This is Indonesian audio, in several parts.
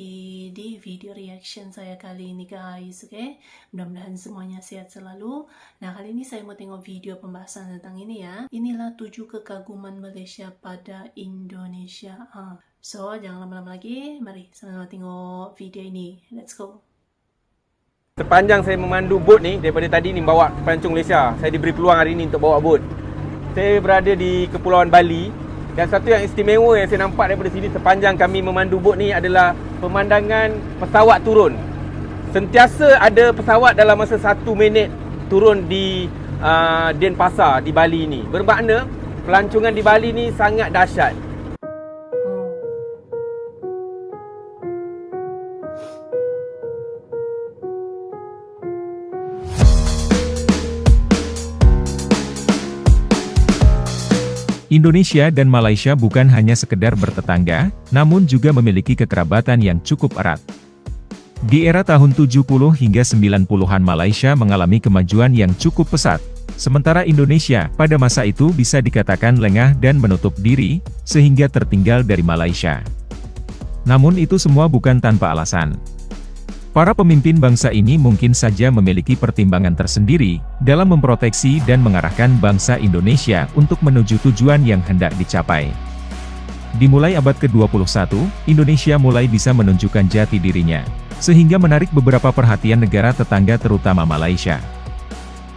lagi di video reaction saya kali ini guys, oke? Mudah-mudahan semuanya sehat selalu. Nah, kali ini saya mau tengok video pembahasan tentang ini ya. Inilah 7 kekaguman Malaysia pada Indonesia. So, jangan lama-lama lagi. Mari sama-sama tengok video ini. Let's go. Sepanjang saya memandu bot ni, daripada tadi ni bawa pelancong Malaysia, saya diberi peluang hari ini untuk bawa bot. Saya berada di Kepulauan Bali. Dan satu yang istimewa yang saya nampak daripada sini sepanjang kami memandu bot ni adalah pemandangan pesawat turun. Sentiasa ada pesawat dalam masa 1 minit turun di Denpasar di Bali ni. Bermakna pelancongan di Bali ni sangat dahsyat. Indonesia dan Malaysia bukan hanya sekedar bertetangga, namun juga memiliki kekerabatan yang cukup erat. Di era tahun 70 hingga 90-an Malaysia mengalami kemajuan yang cukup pesat, sementara Indonesia pada masa itu bisa dikatakan lengah dan menutup diri, sehingga tertinggal dari Malaysia. Namun itu semua bukan tanpa alasan. Para pemimpin bangsa ini mungkin saja memiliki pertimbangan tersendiri dalam memproteksi dan mengarahkan bangsa Indonesia untuk menuju tujuan yang hendak dicapai. Dimulai abad ke-21, Indonesia mulai bisa menunjukkan jati dirinya, sehingga menarik beberapa perhatian negara tetangga terutama Malaysia.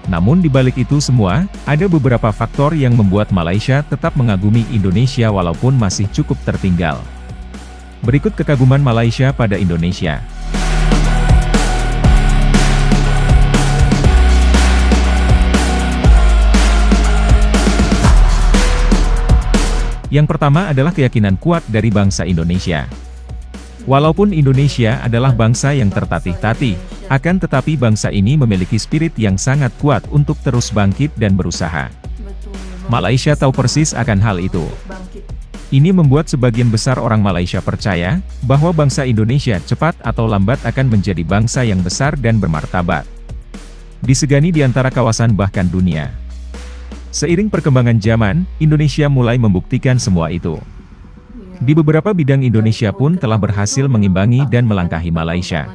Namun di balik itu semua, ada beberapa faktor yang membuat Malaysia tetap mengagumi Indonesia walaupun masih cukup tertinggal. Berikut kekaguman Malaysia pada Indonesia. Yang pertama adalah keyakinan kuat dari bangsa Indonesia. Walaupun Indonesia adalah bangsa yang tertatih-tatih, akan tetapi bangsa ini memiliki spirit yang sangat kuat untuk terus bangkit dan berusaha. Malaysia tahu persis akan hal itu. Ini membuat sebagian besar orang Malaysia percaya bahwa bangsa Indonesia cepat atau lambat akan menjadi bangsa yang besar dan bermartabat, disegani di antara kawasan bahkan dunia. Seiring perkembangan zaman, Indonesia mulai membuktikan semua itu. Di beberapa bidang Indonesia pun telah berhasil mengimbangi dan melangkahi Malaysia.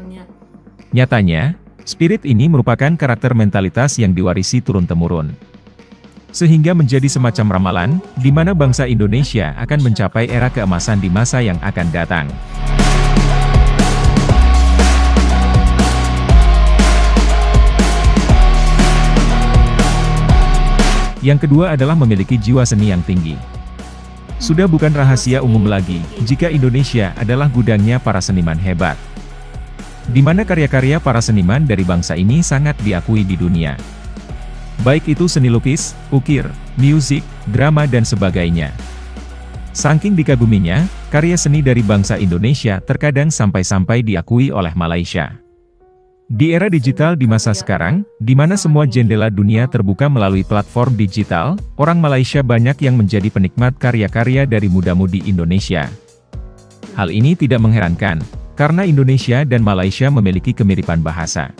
Nyatanya, spirit ini merupakan karakter mentalitas yang diwarisi turun-temurun. Sehingga menjadi semacam ramalan, di mana bangsa Indonesia akan mencapai era keemasan di masa yang akan datang. Yang kedua adalah memiliki jiwa seni yang tinggi. Sudah bukan rahasia umum lagi, jika Indonesia adalah gudangnya para seniman hebat. Di mana karya-karya para seniman dari bangsa ini sangat diakui di dunia. Baik itu seni lukis, ukir, musik, drama dan sebagainya. Saking dikaguminya, karya seni dari bangsa Indonesia terkadang sampai-sampai diakui oleh Malaysia. Di era digital di masa sekarang, di mana semua jendela dunia terbuka melalui platform digital, orang Malaysia banyak yang menjadi penikmat karya-karya dari muda-mudi Indonesia. Hal ini tidak mengherankan, karena Indonesia dan Malaysia memiliki kemiripan bahasa.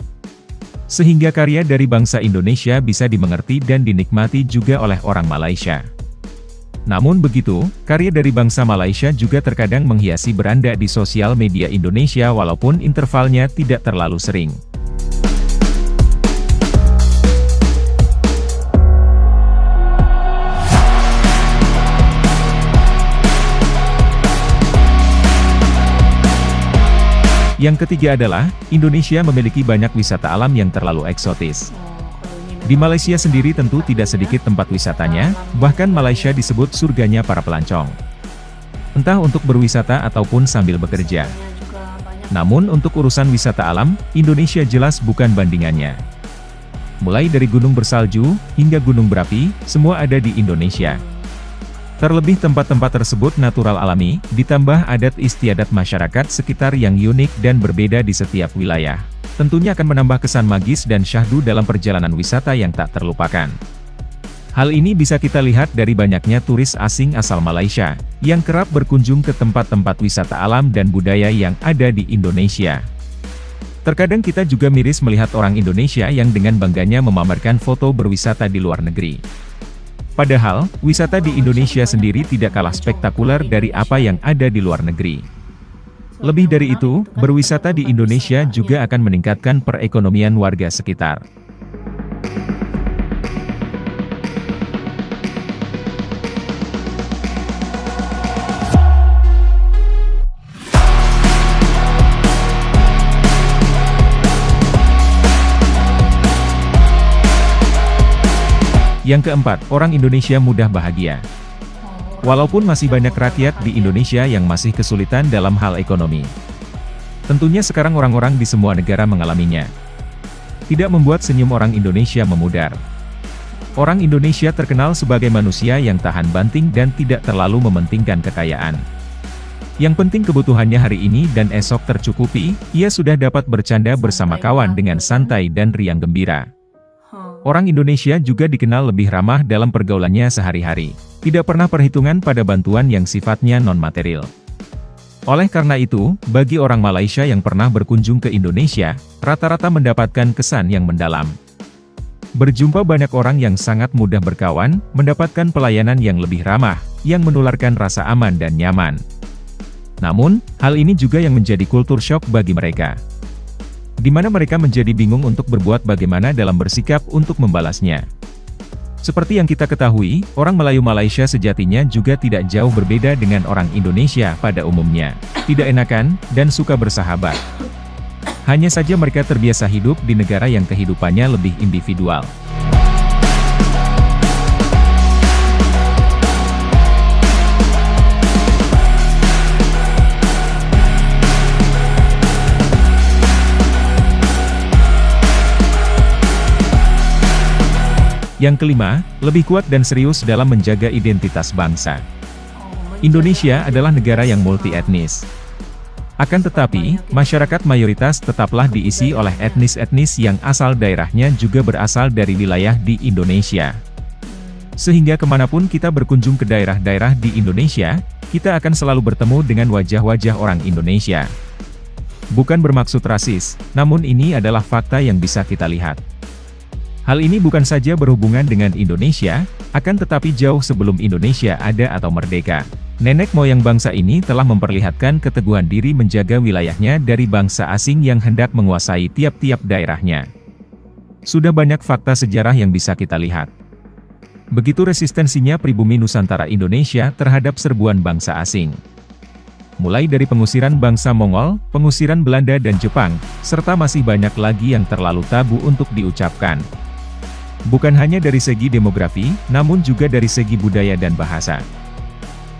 Sehingga karya dari bangsa Indonesia bisa dimengerti dan dinikmati juga oleh orang Malaysia. Namun begitu, karya dari bangsa Malaysia juga terkadang menghiasi beranda di sosial media Indonesia walaupun intervalnya tidak terlalu sering. Yang ketiga adalah, Indonesia memiliki banyak wisata alam yang terlalu eksotis. Di Malaysia sendiri tentu tidak sedikit tempat wisatanya, bahkan Malaysia disebut surganya para pelancong. Entah untuk berwisata ataupun sambil bekerja. Namun untuk urusan wisata alam, Indonesia jelas bukan bandingannya. Mulai dari gunung bersalju, hingga gunung berapi, semua ada di Indonesia. Terlebih tempat-tempat tersebut natural alami, ditambah adat istiadat masyarakat sekitar yang unik dan berbeda di setiap wilayah. Tentunya akan menambah kesan magis dan syahdu dalam perjalanan wisata yang tak terlupakan. Hal ini bisa kita lihat dari banyaknya turis asing asal Malaysia, yang kerap berkunjung ke tempat-tempat wisata alam dan budaya yang ada di Indonesia. Terkadang kita juga miris melihat orang Indonesia yang dengan bangganya memamerkan foto berwisata di luar negeri. Padahal, wisata di Indonesia sendiri tidak kalah spektakuler dari apa yang ada di luar negeri. Lebih dari itu, berwisata di Indonesia juga akan meningkatkan perekonomian warga sekitar. Yang keempat, orang Indonesia mudah bahagia. Walaupun masih banyak rakyat di Indonesia yang masih kesulitan dalam hal ekonomi. Tentunya sekarang orang-orang di semua negara mengalaminya. Tidak membuat senyum orang Indonesia memudar. Orang Indonesia terkenal sebagai manusia yang tahan banting dan tidak terlalu mementingkan kekayaan. Yang penting kebutuhannya hari ini dan esok tercukupi, ia sudah dapat bercanda bersama kawan dengan santai dan riang gembira. Orang Indonesia juga dikenal lebih ramah dalam pergaulannya sehari-hari. Tidak pernah perhitungan pada bantuan yang sifatnya non-material. Oleh karena itu, bagi orang Malaysia yang pernah berkunjung ke Indonesia, rata-rata mendapatkan kesan yang mendalam. Berjumpa banyak orang yang sangat mudah berkawan, mendapatkan pelayanan yang lebih ramah, yang menularkan rasa aman dan nyaman. Namun, hal ini juga yang menjadi kultur shock bagi mereka. Di mana mereka menjadi bingung untuk berbuat bagaimana dalam bersikap untuk membalasnya. Seperti yang kita ketahui, orang Melayu Malaysia sejatinya juga tidak jauh berbeda dengan orang Indonesia pada umumnya. Tidak enakan, dan suka bersahabat. Hanya saja mereka terbiasa hidup di negara yang kehidupannya lebih individual. Yang kelima, lebih kuat dan serius dalam menjaga identitas bangsa. Indonesia adalah negara yang multi-etnis. Akan tetapi, masyarakat mayoritas tetaplah diisi oleh etnis-etnis yang asal daerahnya juga berasal dari wilayah di Indonesia. Sehingga kemanapun kita berkunjung ke daerah-daerah di Indonesia, kita akan selalu bertemu dengan wajah-wajah orang Indonesia. Bukan bermaksud rasis, namun ini adalah fakta yang bisa kita lihat. Hal ini bukan saja berhubungan dengan Indonesia, akan tetapi jauh sebelum Indonesia ada atau merdeka. Nenek moyang bangsa ini telah memperlihatkan keteguhan diri menjaga wilayahnya dari bangsa asing yang hendak menguasai tiap-tiap daerahnya. Sudah banyak fakta sejarah yang bisa kita lihat. Begitu resistensinya pribumi Nusantara Indonesia terhadap serbuan bangsa asing. Mulai dari pengusiran bangsa Mongol, pengusiran Belanda dan Jepang, serta masih banyak lagi yang terlalu tabu untuk diucapkan. Bukan hanya dari segi demografi, namun juga dari segi budaya dan bahasa.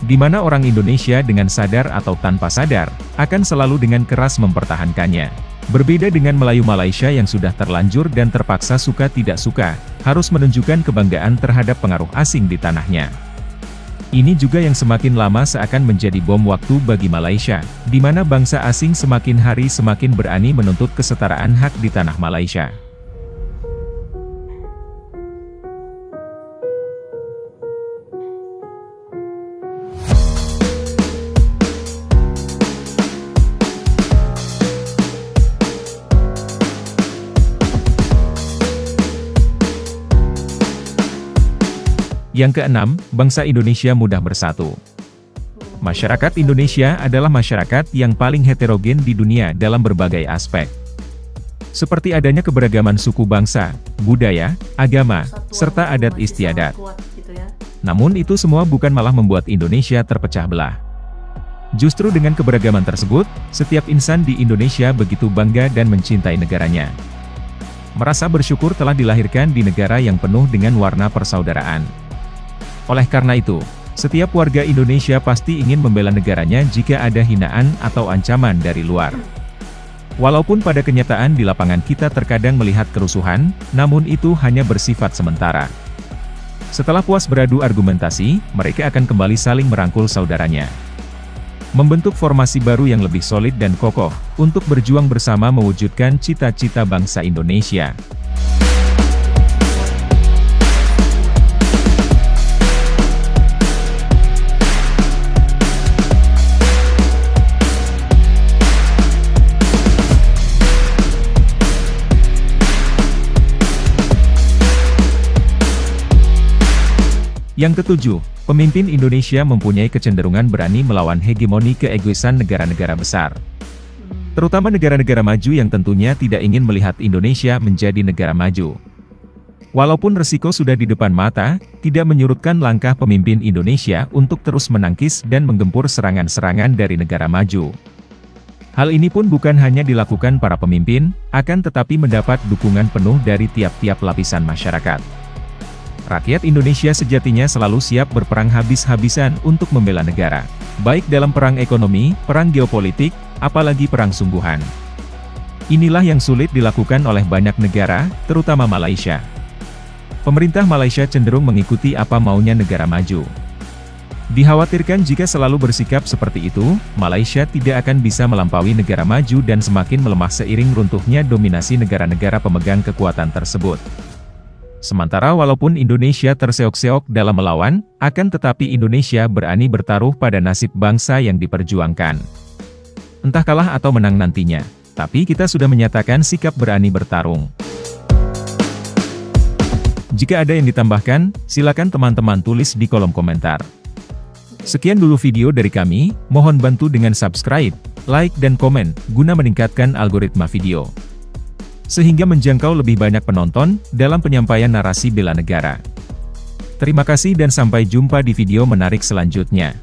Di mana orang Indonesia dengan sadar atau tanpa sadar, akan selalu dengan keras mempertahankannya. Berbeda dengan Melayu Malaysia yang sudah terlanjur dan terpaksa suka tidak suka, harus menunjukkan kebanggaan terhadap pengaruh asing di tanahnya. Ini juga yang semakin lama seakan menjadi bom waktu bagi Malaysia, di mana bangsa asing semakin hari semakin berani menuntut kesetaraan hak di tanah Malaysia. Yang keenam, bangsa Indonesia mudah bersatu. Masyarakat Indonesia adalah masyarakat yang paling heterogen di dunia dalam berbagai aspek. Seperti adanya keberagaman suku bangsa, budaya, agama, serta adat istiadat. Namun itu semua bukan malah membuat Indonesia terpecah belah. Justru dengan keberagaman tersebut, setiap insan di Indonesia begitu bangga dan mencintai negaranya. Merasa bersyukur telah dilahirkan di negara yang penuh dengan warna persaudaraan. Oleh karena itu, setiap warga Indonesia pasti ingin membela negaranya jika ada hinaan atau ancaman dari luar. Walaupun pada kenyataan di lapangan kita terkadang melihat kerusuhan, namun itu hanya bersifat sementara. Setelah puas beradu argumentasi, mereka akan kembali saling merangkul saudaranya. Membentuk formasi baru yang lebih solid dan kokoh, untuk berjuang bersama mewujudkan cita-cita bangsa Indonesia. Yang ketujuh, pemimpin Indonesia mempunyai kecenderungan berani melawan hegemoni keegoisan negara-negara besar. terutama negara-negara maju yang tentunya tidak ingin melihat Indonesia menjadi negara maju. Walaupun resiko sudah di depan mata, tidak menyurutkan langkah pemimpin Indonesia untuk terus menangkis dan menggempur serangan-serangan dari negara maju. Hal ini pun bukan hanya dilakukan para pemimpin, akan tetapi mendapat dukungan penuh dari tiap-tiap lapisan masyarakat. Rakyat Indonesia sejatinya selalu siap berperang habis-habisan untuk membela negara, baik dalam perang ekonomi, perang geopolitik, apalagi perang sungguhan. Inilah yang sulit dilakukan oleh banyak negara, terutama Malaysia. Pemerintah Malaysia cenderung mengikuti apa maunya negara maju. Dikhawatirkan jika selalu bersikap seperti itu, Malaysia tidak akan bisa melampaui negara maju dan semakin melemah seiring runtuhnya dominasi negara-negara pemegang kekuatan tersebut. Sementara walaupun Indonesia terseok-seok dalam melawan, akan tetapi Indonesia berani bertaruh pada nasib bangsa yang diperjuangkan. Entah kalah atau menang nantinya, tapi kita sudah menyatakan sikap berani bertarung. Jika ada yang ditambahkan, silakan teman-teman tulis di kolom komentar. Sekian dulu video dari kami, mohon bantu dengan subscribe, like dan komen, guna meningkatkan algoritma video. Sehingga menjangkau lebih banyak penonton, dalam penyampaian narasi bela negara. Terima kasih dan sampai jumpa di video menarik selanjutnya.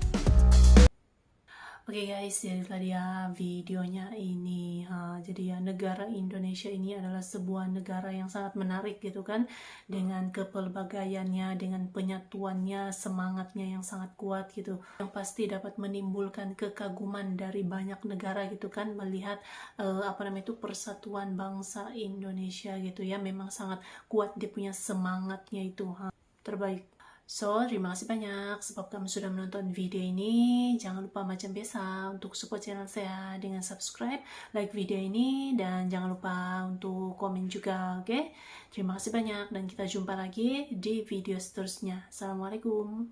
Oke guys, jadi tadi ya videonya ini, jadi ya negara Indonesia ini adalah sebuah negara yang sangat menarik gitu kan, dengan kepelbagaiannya, dengan penyatuannya, semangatnya yang sangat kuat gitu, yang pasti dapat menimbulkan kekaguman dari banyak negara gitu kan, melihat persatuan bangsa Indonesia gitu ya, memang sangat kuat dia punya semangatnya itu, terbaik. So, terima kasih banyak sebab kamu sudah menonton video ini. Jangan lupa macam biasa untuk support channel saya dengan subscribe, like video ini, dan jangan lupa untuk komen juga, oke? Terima kasih banyak dan kita jumpa lagi di video seterusnya. Assalamualaikum.